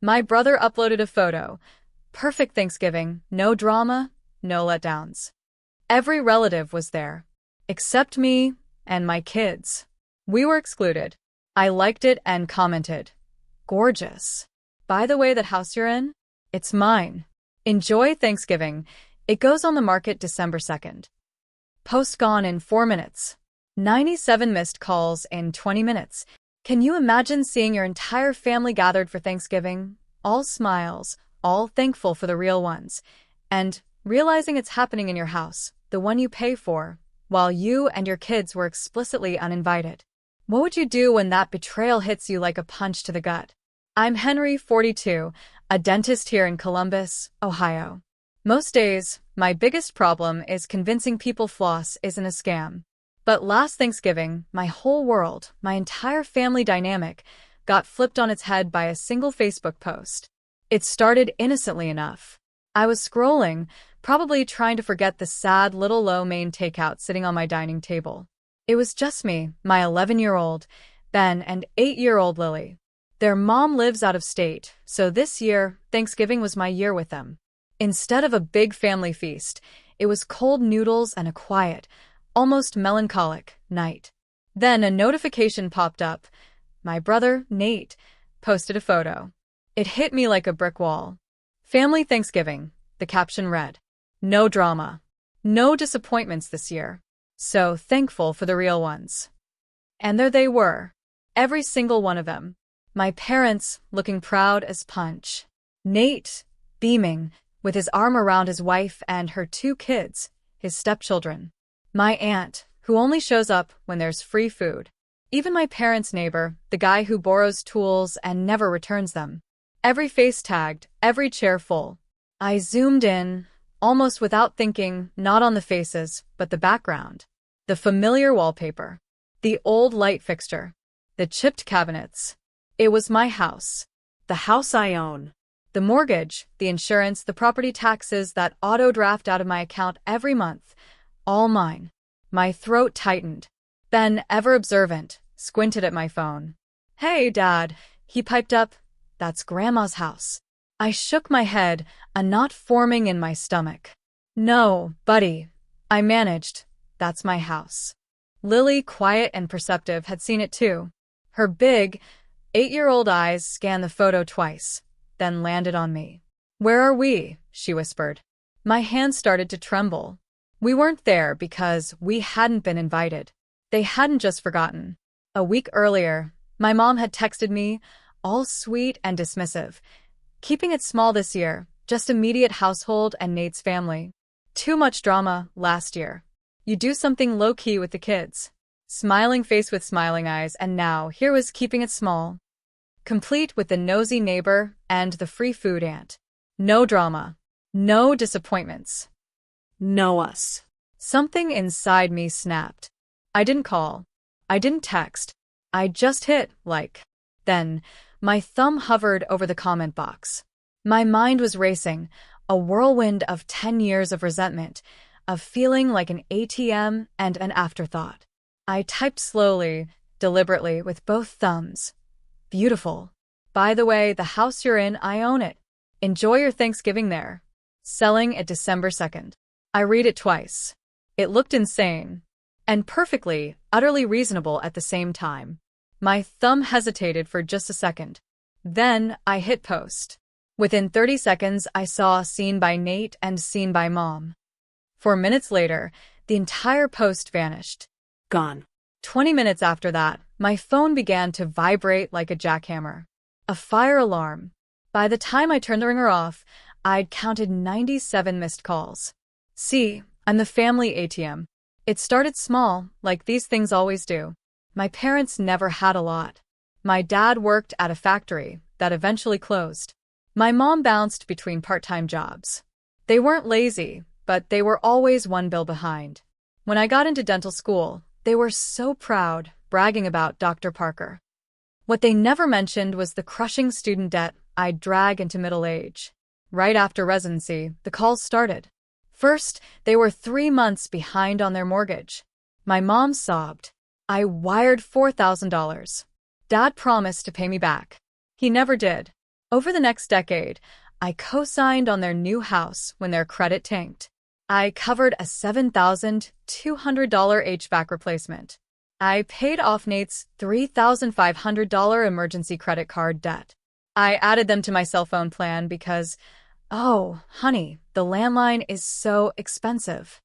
My brother uploaded a photo. Perfect Thanksgiving, no drama, no letdowns. Every relative was there, except me and my kids. We were excluded. I liked it and commented, "Gorgeous. By the way, that house you're in? It's mine. Enjoy Thanksgiving. It goes on the market December 2nd. Post gone in 4 minutes. 97 missed calls in 20 minutes. Can you imagine seeing your entire family gathered for Thanksgiving? All smiles, all thankful for the real ones. And realizing it's happening in your house, the one you pay for, while you and your kids were explicitly uninvited. What would you do when that betrayal hits you like a punch to the gut? I'm Henry, 42, a dentist here in Columbus, Ohio. Most days, my biggest problem is convincing people floss isn't a scam. But last Thanksgiving, my whole world, my entire family dynamic, got flipped on its head by a single Facebook post. It started innocently enough. I was scrolling, probably trying to forget the sad little lo-mein takeout sitting on my dining table. It was just me, my 11-year-old, Ben, and 8-year-old Lily. Their mom lives out of state, so this year, Thanksgiving was my year with them. Instead of a big family feast, it was cold noodles and a quiet, almost melancholic night. Then a notification popped up. My brother, Nate, posted a photo. It hit me like a brick wall. Family Thanksgiving, the caption read. No drama. No disappointments this year. So thankful for the real ones. And there they were. Every single one of them. My parents, looking proud as punch. Nate, beaming, with his arm around his wife and her 2 kids, his stepchildren. My aunt, who only shows up when there's free food. Even my parents' neighbor, the guy who borrows tools and never returns them. Every face tagged, every chair full. I zoomed in, almost without thinking, not on the faces, but the background. The familiar wallpaper. The old light fixture. The chipped cabinets. It was my house. The house I own. The mortgage, the insurance, the property taxes that auto-draft out of my account every month. All mine. My throat tightened. Ben, ever observant, squinted at my phone. Hey, Dad, he piped up. That's Grandma's house. I shook my head, a knot forming in my stomach. No, buddy. I managed. That's my house. Lily, quiet and perceptive, had seen it too. Her big, 8-year-old eyes scanned the photo twice, then landed on me. Where are we? She whispered. My hand started to tremble. We weren't there because we hadn't been invited. They hadn't just forgotten. A week earlier, my mom had texted me, all sweet and dismissive. Keeping it small this year, just immediate household and Nate's family. Too much drama last year. You do something low-key with the kids. Smiling face with smiling eyes, and now here was keeping it small. Complete with the nosy neighbor and the free food aunt. No drama. No disappointments. No us. Something inside me snapped. I didn't call. I didn't text. I just hit like. Then, my thumb hovered over the comment box. My mind was racing, a whirlwind of 10 years of resentment, of feeling like an ATM and an afterthought. I typed slowly, deliberately, with both thumbs. Beautiful. By the way, the house you're in, I own it. Enjoy your Thanksgiving there. Selling at December 2nd. I read it twice. It looked insane. And perfectly, utterly reasonable at the same time. My thumb hesitated for just a second. Then, I hit post. Within 30 seconds, I saw seen by Nate and seen by Mom. 4 minutes later, the entire post vanished. Gone. 20 minutes after that, my phone began to vibrate like a jackhammer. A fire alarm. By the time I turned the ringer off, I'd counted 97 missed calls. See, I'm the family ATM. It started small, like these things always do. My parents never had a lot. My dad worked at a factory that eventually closed. My mom bounced between part-time jobs. They weren't lazy, but they were always one bill behind. When I got into dental school, they were so proud, bragging about Dr. Parker. What they never mentioned was the crushing student debt I'd drag into middle age. Right after residency, the calls started. First, they were 3 months behind on their mortgage. My mom sobbed. I wired $4,000. Dad promised to pay me back. He never did. Over the next decade, I co-signed on their new house when their credit tanked. I covered a $7,200 HVAC replacement. I paid off Nate's $3,500 emergency credit card debt. I added them to my cell phone plan because, oh, honey, the landline is so expensive.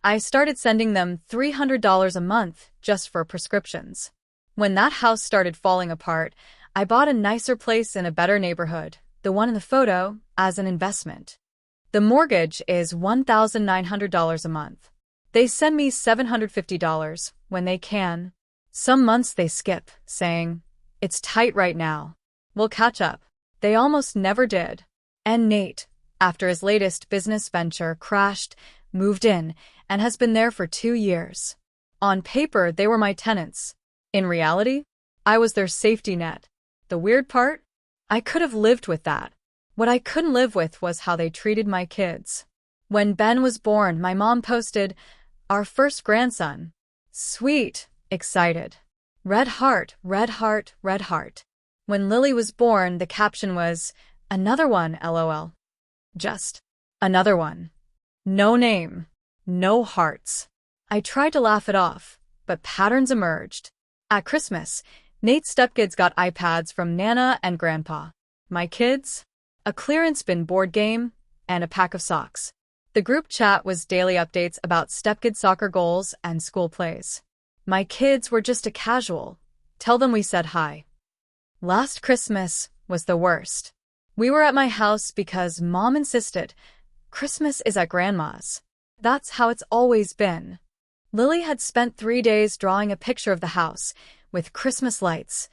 I started sending them $300 a month just for prescriptions. When that house started falling apart, I bought a nicer place in a better neighborhood, the one in the photo, as an investment. The mortgage is $1,900 a month. They send me $750 when they can. Some months they skip, saying, "It's tight right now. We'll catch up." They almost never did. And Nate, after his latest business venture crashed, moved in, and has been there for 2 years. On paper, they were my tenants. In reality, I was their safety net. The weird part? I could have lived with that. What I couldn't live with was how they treated my kids. When Ben was born, my mom posted, "Our first grandson. Sweet, excited. Red heart, red heart, red heart." When Lily was born, the caption was, "Another one, LOL. Just another one. No name. No hearts." I tried to laugh it off, but patterns emerged. At Christmas, Nate's stepkids got iPads from Nana and Grandpa. My kids? A clearance bin board game and a pack of socks. The group chat was daily updates about stepkid soccer goals and school plays. My kids were just a casual. Tell them we said hi. Last Christmas was the worst. We were at my house because Mom insisted. Christmas is at Grandma's. That's how it's always been. Lily had spent 3 days drawing a picture of the house with Christmas lights,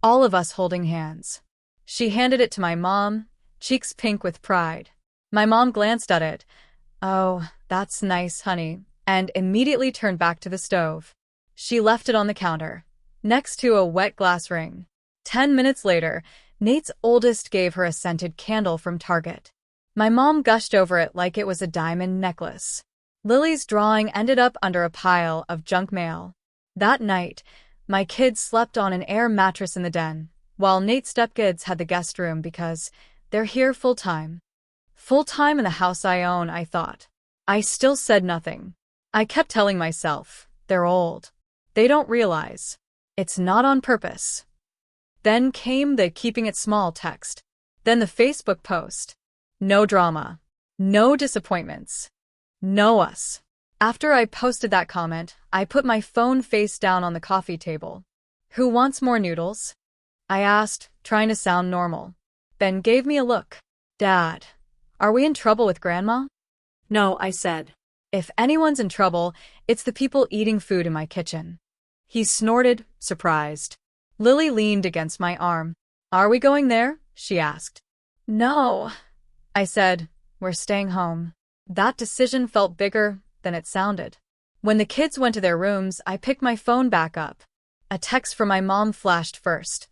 all of us holding hands. She handed it to my mom, cheeks pink with pride. My mom glanced at it. "Oh, that's nice, honey," and immediately turned back to the stove. She left it on the counter, next to a wet glass ring. 10 minutes later, Nate's oldest gave her a scented candle from Target. My mom gushed over it like it was a diamond necklace. Lily's drawing ended up under a pile of junk mail. That night, my kids slept on an air mattress in the den, while Nate's stepkids had the guest room because they're here full-time. Full-time in the house I own, I thought. I still said nothing. I kept telling myself, they're old. They don't realize. It's not on purpose. Then came the keeping it small text. Then the Facebook post. No drama. No disappointments. No us. After I posted that comment, I put my phone face down on the coffee table. "Who wants more noodles?" I asked, trying to sound normal. Ben gave me a look. "Dad, are we in trouble with Grandma?" "No," I said. "If anyone's in trouble, it's the people eating food in my kitchen." He snorted, surprised. Lily leaned against my arm. "Are we going there?" she asked. "No," I said. "We're staying home." That decision felt bigger than it sounded. When the kids went to their rooms, I picked my phone back up. A text from my mom flashed first.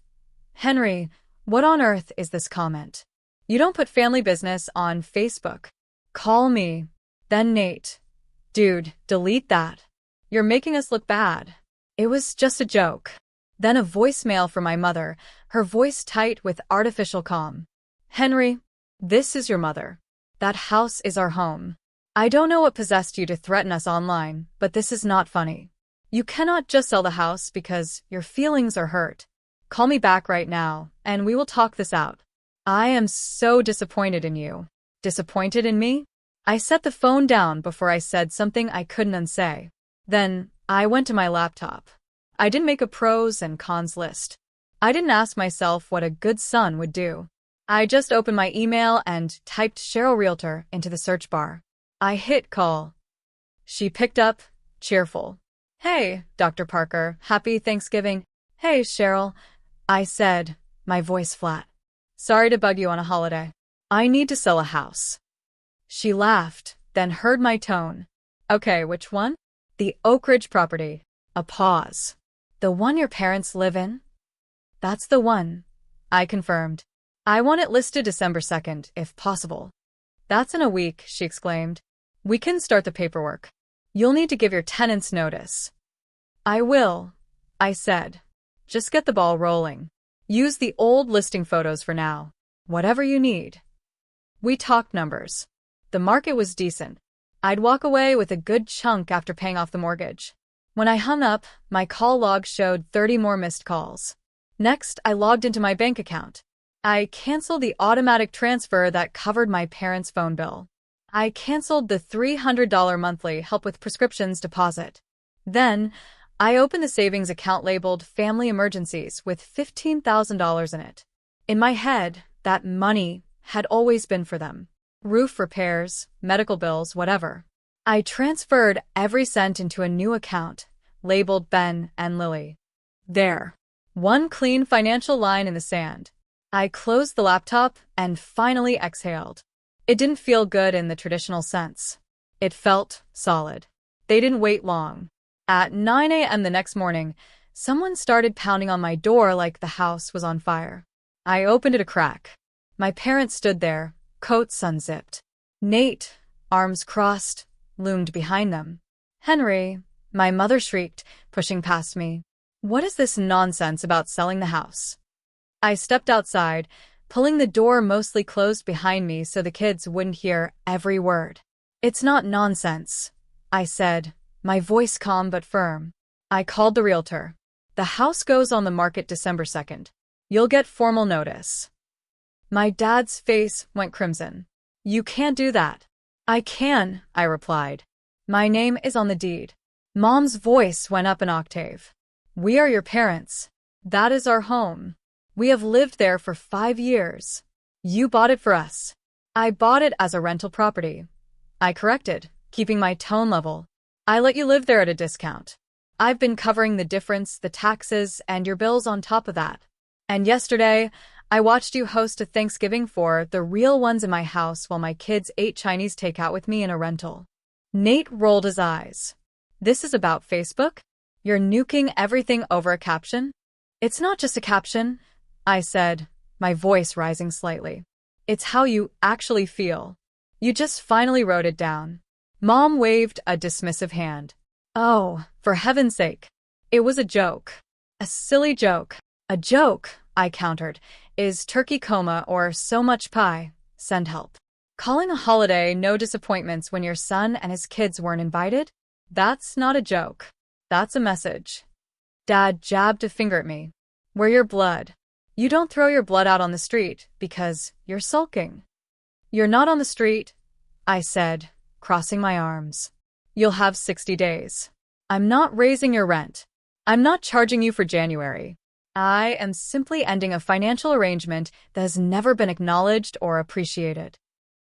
"Henry, what on earth is this comment? You don't put family business on Facebook. Call me." Then Nate. "Dude, delete that. You're making us look bad. It was just a joke." Then a voicemail from my mother, her voice tight with artificial calm. "Henry, this is your mother. That house is our home. I don't know what possessed you to threaten us online, but this is not funny. You cannot just sell the house because your feelings are hurt. Call me back right now, and we will talk this out. I am so disappointed in you." Disappointed in me? I set the phone down before I said something I couldn't unsay. Then I went to my laptop. I didn't make a pros and cons list. I didn't ask myself what a good son would do. I just opened my email and typed Cheryl Realtor into the search bar. I hit call. She picked up, cheerful. "Hey, Dr. Parker, happy Thanksgiving." "Hey, Cheryl," I said, my voice flat. "Sorry to bug you on a holiday. I need to sell a house." She laughed, then heard my tone. "Okay, which one?" "The Oak Ridge property." A pause. "The one your parents live in?" "That's the one," I confirmed. "I want it listed December 2nd, if possible." "That's in a week," she exclaimed. "We can start the paperwork. You'll need to give your tenants notice." "I will," I said. "Just get the ball rolling. Use the old listing photos for now." Whatever you need. We talked numbers. The market was decent. I'd walk away with a good chunk after paying off the mortgage. When I hung up, my call log showed 30 more missed calls. Next, I logged into my bank account. I canceled the automatic transfer that covered my parents' phone bill. I canceled the $300 monthly help with prescriptions deposit. Then, I opened the savings account labeled Family Emergencies with $15,000 in it. In my head, that money had always been for them. Roof repairs, medical bills, whatever. I transferred every cent into a new account, labeled Ben and Lily. There. One clean financial line in the sand. I closed the laptop and finally exhaled. It didn't feel good in the traditional sense. It felt solid. They didn't wait long. At 9 a.m. the next morning, someone started pounding on my door like the house was on fire. I opened it a crack. My parents stood there, coats unzipped. Nate, arms crossed, loomed behind them. "Henry," my mother shrieked, pushing past me. "What is this nonsense about selling the house?" I stepped outside, pulling the door mostly closed behind me so the kids wouldn't hear every word. "It's not nonsense," I said, my voice calm but firm. I called the realtor. "The house goes on the market December 2nd. You'll get formal notice." My dad's face went crimson. "You can't do that." "I can," I replied. "My name is on the deed." Mom's voice went up an octave. "We are your parents. That is our home. We have lived there for 5 years. You bought it for us." "I bought it as a rental property," I corrected, keeping my tone level. "I let you live there at a discount. I've been covering the difference, the taxes, and your bills on top of that. And yesterday, I watched you host a Thanksgiving for the real ones in my house while my kids ate Chinese takeout with me in a rental." Nate rolled his eyes. "This is about Facebook? You're nuking everything over a caption?" "It's not just a caption," I said, my voice rising slightly. "It's how you actually feel. You just finally wrote it down." Mom waved a dismissive hand. "Oh, for heaven's sake. It was a joke. A silly joke." "A joke," I countered, "is turkey coma or so much pie. Send help. Calling a holiday no disappointments when your son and his kids weren't invited? That's not a joke. That's a message." Dad jabbed a finger at me. "We're your blood. You don't throw your blood out on the street because you're sulking." "You're not on the street," I said, crossing my arms. "You'll have 60 days. I'm not raising your rent. I'm not charging you for January. I am simply ending a financial arrangement that has never been acknowledged or appreciated."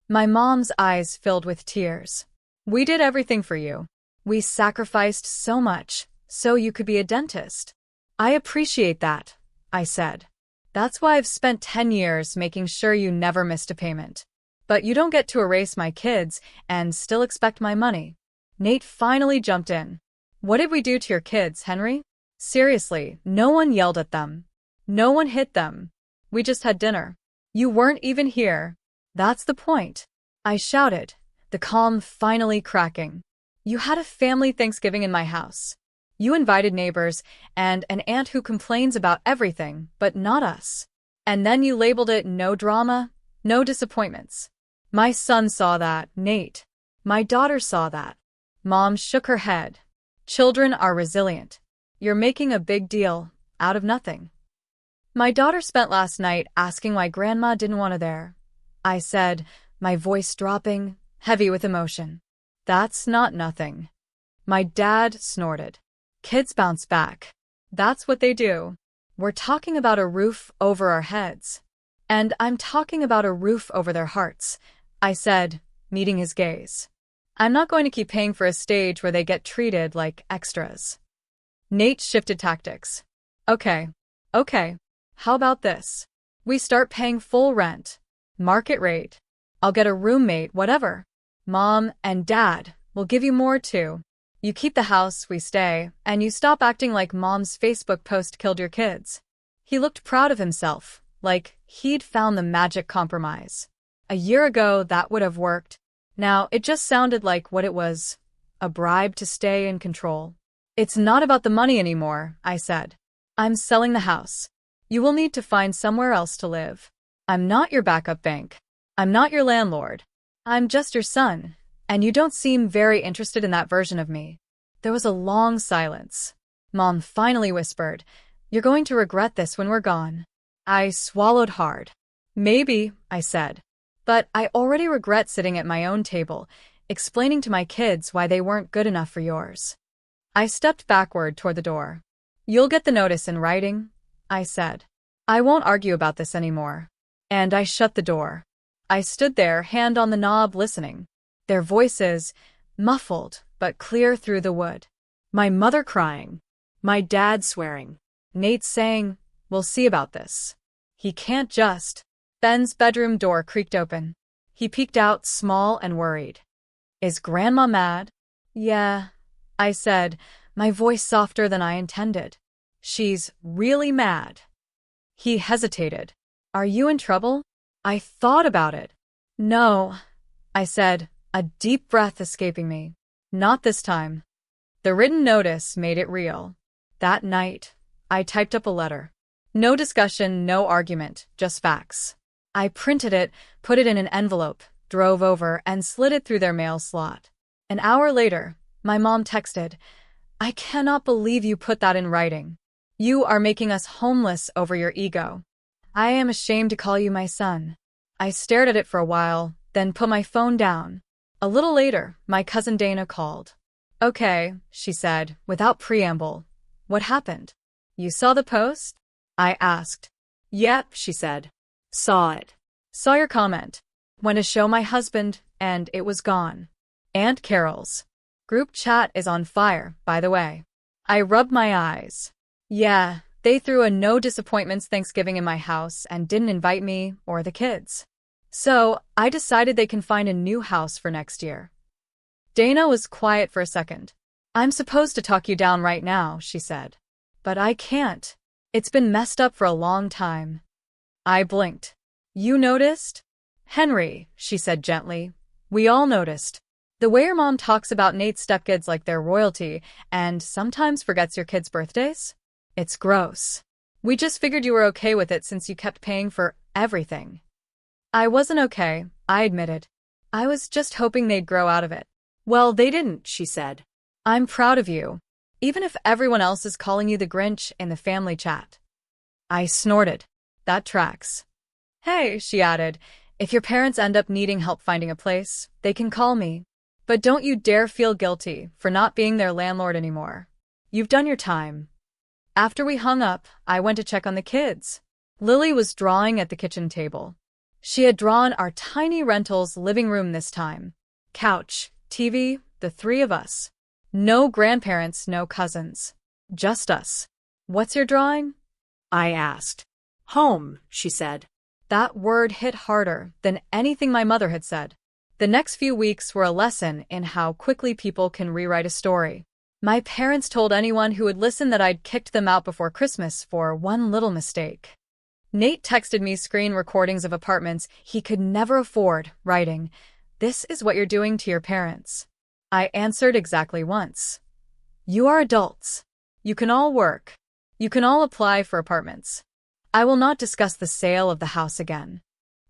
My mom's eyes filled with tears. "We did everything for you. We sacrificed so much so you could be a dentist." "I appreciate that," I said. "That's why I've spent 10 years making sure you never missed a payment. But you don't get to erase my kids and still expect my money." Nate finally jumped in. "What did we do to your kids, Henry? Seriously, no one yelled at them. No one hit them. We just had dinner. You weren't even here." "That's the point," I shouted, the calm finally cracking. "You had a family Thanksgiving in my house. You invited neighbors and an aunt who complains about everything, but not us. And then you labeled it no drama, no disappointments." "My son saw that, Nate. My daughter saw that." Mom shook her head. "Children are resilient. You're making a big deal out of nothing." "My daughter spent last night asking why Grandma didn't want her there," I said, my voice dropping, heavy with emotion. "That's not nothing." My dad snorted. "Kids bounce back. That's what they do. We're talking about a roof over our heads. And I'm talking about a roof over their hearts," I said, meeting his gaze. "I'm not going to keep paying for a stage where they get treated like extras." Nate shifted tactics. Okay. How about this? We start paying full rent. Market rate. I'll get a roommate, whatever. Mom and Dad will give you more too. You keep the house, we stay, and you stop acting like Mom's Facebook post killed your kids." He looked proud of himself, like he'd found the magic compromise. A year ago, that would have worked. Now, it just sounded like what it was, a bribe to stay in control. "It's not about the money anymore," I said. "I'm selling the house. You will need to find somewhere else to live." I'm not your backup bank. I'm not your landlord. I'm just your son, and you don't seem very interested in that version of me. There was a long silence. Mom finally whispered, "You're going to regret this when we're gone." I swallowed hard. "Maybe," I said. "But I already regret sitting at my own table, explaining to my kids why they weren't good enough for yours." I stepped backward toward the door. "You'll get the notice in writing," I said. "I won't argue about this anymore." And I shut the door. I stood there, hand on the knob, listening. Their voices, muffled but clear through the wood. My mother crying. My dad swearing. Nate saying, "We'll see about this. He can't just." Ben's bedroom door creaked open. He peeked out, small and worried. "Is Grandma mad?" "Yeah," I said, my voice softer than I intended. "She's really mad." He hesitated. "Are you in trouble?" I thought about it. "No," I said, a deep breath escaping me. "Not this time." The written notice made it real. That night, I typed up a letter. No discussion, no argument, just facts. I printed it, put it in an envelope, drove over, and slid it through their mail slot. An hour later, my mom texted, "I cannot believe you put that in writing. You are making us homeless over your ego. I am ashamed to call you my son." I stared at it for a while, then put my phone down. A little later, my cousin Dana called. "Okay," she said, without preamble. "What happened? You saw the post?" I asked. "Yep," she said. "Saw it." "Saw your comment. Went to show my husband, and it was gone." Aunt Carol's group chat is on fire, by the way. I rubbed my eyes. Yeah, they threw a no disappointments Thanksgiving in my house and didn't invite me or the kids. So, I decided they can find a new house for next year. Dana was quiet for a second. "I'm supposed to talk you down right now," she said. "But I can't. It's been messed up for a long time." I blinked. "You noticed?" "Henry," she said gently. "We all noticed. The way your mom talks about Nate's stepkids like they're royalty and sometimes forgets your kids' birthdays? It's gross. We just figured you were okay with it since you kept paying for everything." I wasn't okay, I admitted. I was just hoping they'd grow out of it. "Well, they didn't," she said. "I'm proud of you, even if everyone else is calling you the Grinch in the family chat." I snorted. "That tracks." "Hey," she added, "if your parents end up needing help finding a place, they can call me. But don't you dare feel guilty for not being their landlord anymore. You've done your time." After we hung up, I went to check on the kids. Lily was drawing at the kitchen table. She had drawn our tiny rental's living room this time. Couch, TV, the three of us. No grandparents, no cousins. Just us. "What's your drawing?" I asked. "Home," she said. That word hit harder than anything my mother had said. The next few weeks were a lesson in how quickly people can rewrite a story. My parents told anyone who would listen that I'd kicked them out before Christmas for one little mistake. Nate texted me screen recordings of apartments he could never afford, writing, "This is what you're doing to your parents." I answered exactly once. "You are adults. You can all work. You can all apply for apartments. I will not discuss the sale of the house again."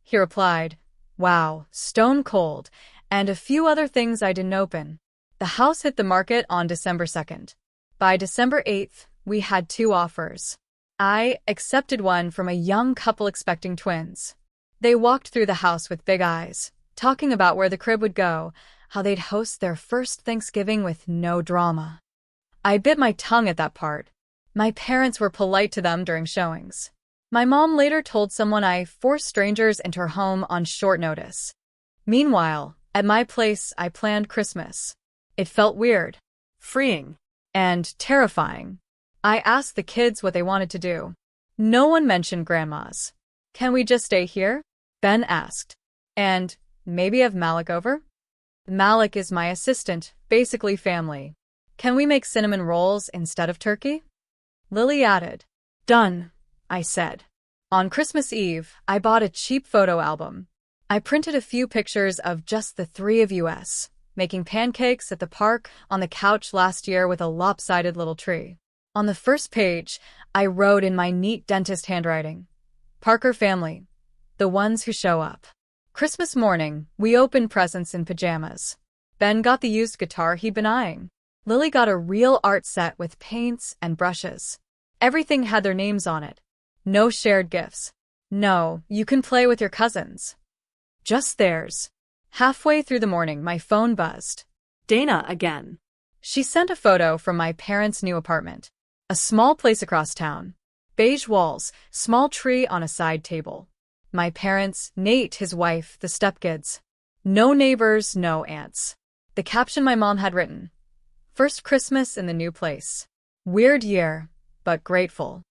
He replied, "Wow, stone cold," and a few other things I didn't open. The house hit the market on December 2nd. By December 8th, we had 2 offers. I accepted one from a young couple expecting twins. They walked through the house with big eyes, talking about where the crib would go, how they'd host their first Thanksgiving with no drama. I bit my tongue at that part. My parents were polite to them during showings. My mom later told someone I forced strangers into her home on short notice. Meanwhile, at my place, I planned Christmas. It felt weird, freeing, and terrifying. I asked the kids what they wanted to do. No one mentioned grandmas. "Can we just stay here?" Ben asked. "And maybe have Malik over?" "Malik is my assistant, basically family. Can we make cinnamon rolls instead of turkey?" Lily added. "Done," I said. On Christmas Eve, I bought a cheap photo album. I printed a few pictures of just the 3 of us, making pancakes at the park on the couch last year with a lopsided little tree. On the first page, I wrote in my neat dentist handwriting, "Parker family. The ones who show up. Christmas morning, we opened presents in pajamas. Ben got the used guitar he'd been eyeing. Lily got a real art set with paints and brushes. Everything had their names on it. No shared gifts. No, you can play with your cousins. Just theirs. Halfway through the morning, my phone buzzed. Dana again. She sent a photo from my parents' new apartment. A small place across town. Beige walls, small tree on a side table. My parents, Nate, his wife, the stepkids. No neighbors, no aunts. The caption my mom had written. First Christmas in the new place. Weird year, but grateful.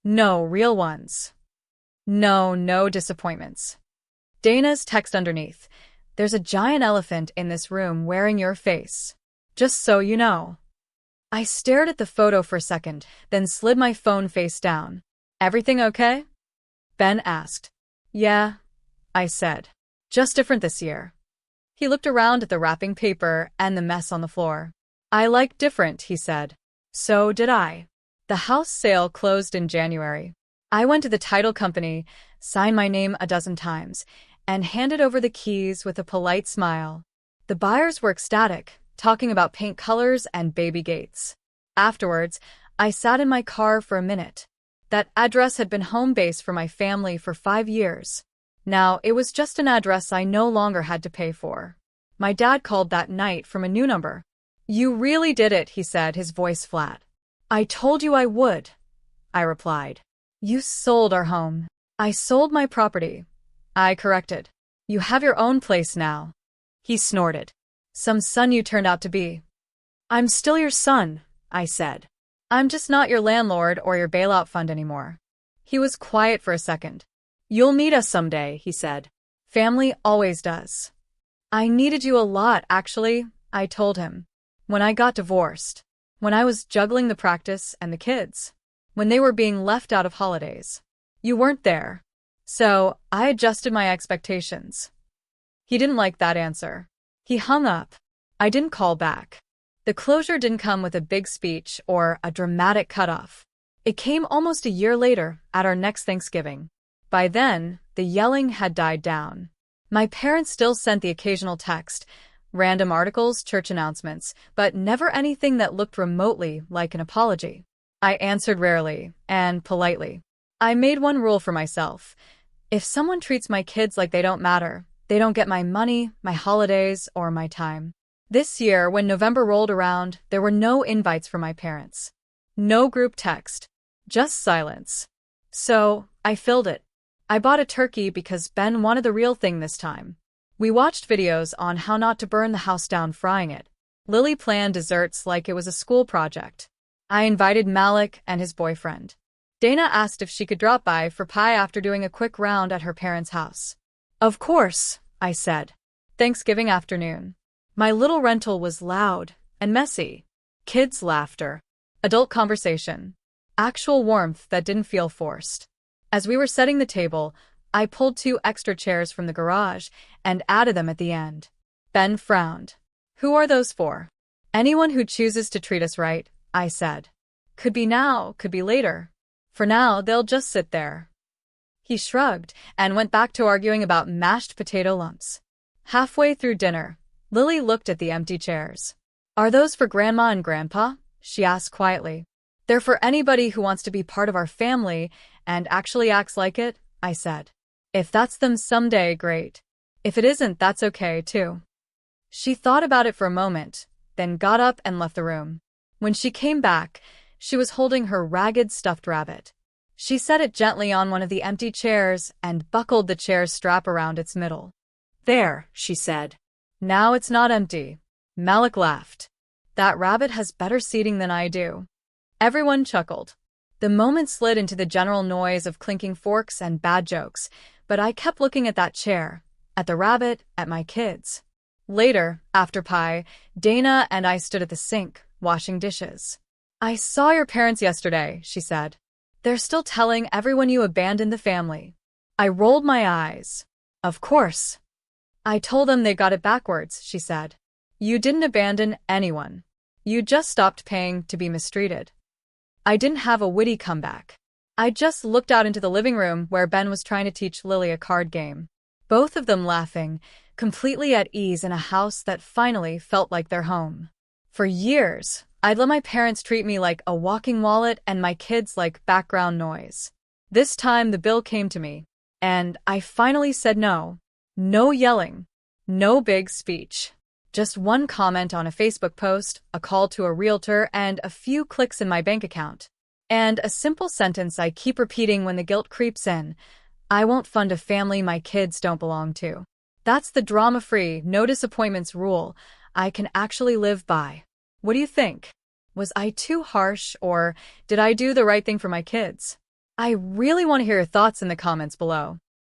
No real ones. No disappointments. Dana's text underneath. There's a giant elephant in this room wearing your face. Just so you know. I stared at the photo for a second, then slid my phone face down. Everything okay? Ben asked. Yeah, I said. Just different this year. He looked around at the wrapping paper and the mess on the floor. I like different, he said. So did I. The house sale closed in January. I went to the title company, signed my name a dozen times, and handed over the keys with a polite smile. The buyers were ecstatic, talking about paint colors and baby gates. Afterwards, I sat in my car for a minute. That address had been home base for my family for 5 years. Now, it was just an address I no longer had to pay for. My dad called that night from a new number. You really did it, he said, his voice flat. I told you I would, I replied. You sold our home. I sold my property. I corrected. You have your own place now. He snorted. Some son you turned out to be. I'm still your son, I said. I'm just not your landlord or your bailout fund anymore. He was quiet for a second. You'll need us someday, he said. Family always does. I needed you a lot, actually, I told him. When I got divorced. When I was juggling the practice and the kids. When they were being left out of holidays. You weren't there. So, I adjusted my expectations. He didn't like that answer. He hung up. I didn't call back. The closure didn't come with a big speech or a dramatic cutoff. It came almost a year later, at our next Thanksgiving. By then, the yelling had died down. My parents still sent the occasional text, random articles, church announcements, but never anything that looked remotely like an apology. I answered rarely, and politely. I made one rule for myself. If someone treats my kids like they don't matter, they don't get my money, my holidays, or my time. This year, when November rolled around, there were no invites from my parents. No group text. Just silence. So, I filled it. I bought a turkey because Ben wanted the real thing this time. We watched videos on how not to burn the house down frying it. Lily planned desserts like it was a school project. I invited Malik and his boyfriend. Dana asked if she could drop by for pie after doing a quick round at her parents' house. Of course, I said. Thanksgiving afternoon. My little rental was loud and messy. Kids' laughter. Adult conversation. Actual warmth that didn't feel forced. As we were setting the table, I pulled 2 extra chairs from the garage and added them at the end. Ben frowned. Who are those for? Anyone who chooses to treat us right, I said. Could be now, could be later. For now, they'll just sit there. He shrugged and went back to arguing about mashed potato lumps. Halfway through dinner, Lily looked at the empty chairs. Are those for Grandma and Grandpa? She asked quietly. They're for anybody who wants to be part of our family and actually acts like it, I said. If that's them someday, great. If it isn't, that's okay, too. She thought about it for a moment, then got up and left the room. When she came back, she was holding her ragged stuffed rabbit. She set it gently on one of the empty chairs and buckled the chair's strap around its middle. There, she said. Now it's not empty. Malik laughed. That rabbit has better seating than I do. Everyone chuckled. The moment slid into the general noise of clinking forks and bad jokes, but I kept looking at that chair, at the rabbit, at my kids. Later, after pie, Dana and I stood at the sink, washing dishes. I saw your parents yesterday, she said. They're still telling everyone you abandoned the family. I rolled my eyes. Of course. I told them they got it backwards, she said. You didn't abandon anyone. You just stopped paying to be mistreated. I didn't have a witty comeback. I just looked out into the living room where Ben was trying to teach Lily a card game. Both of them laughing, completely at ease in a house that finally felt like their home. For years, I'd let my parents treat me like a walking wallet and my kids like background noise. This time the bill came to me, and I finally said no. No yelling. No big speech. Just one comment on a Facebook post, a call to a realtor, and a few clicks in my bank account. And a simple sentence I keep repeating when the guilt creeps in: I won't fund a family my kids don't belong to. That's the drama-free, no disappointments rule I can actually live by. What do you think? Was I too harsh, or did I do the right thing for my kids? I really want to hear your thoughts in the comments below.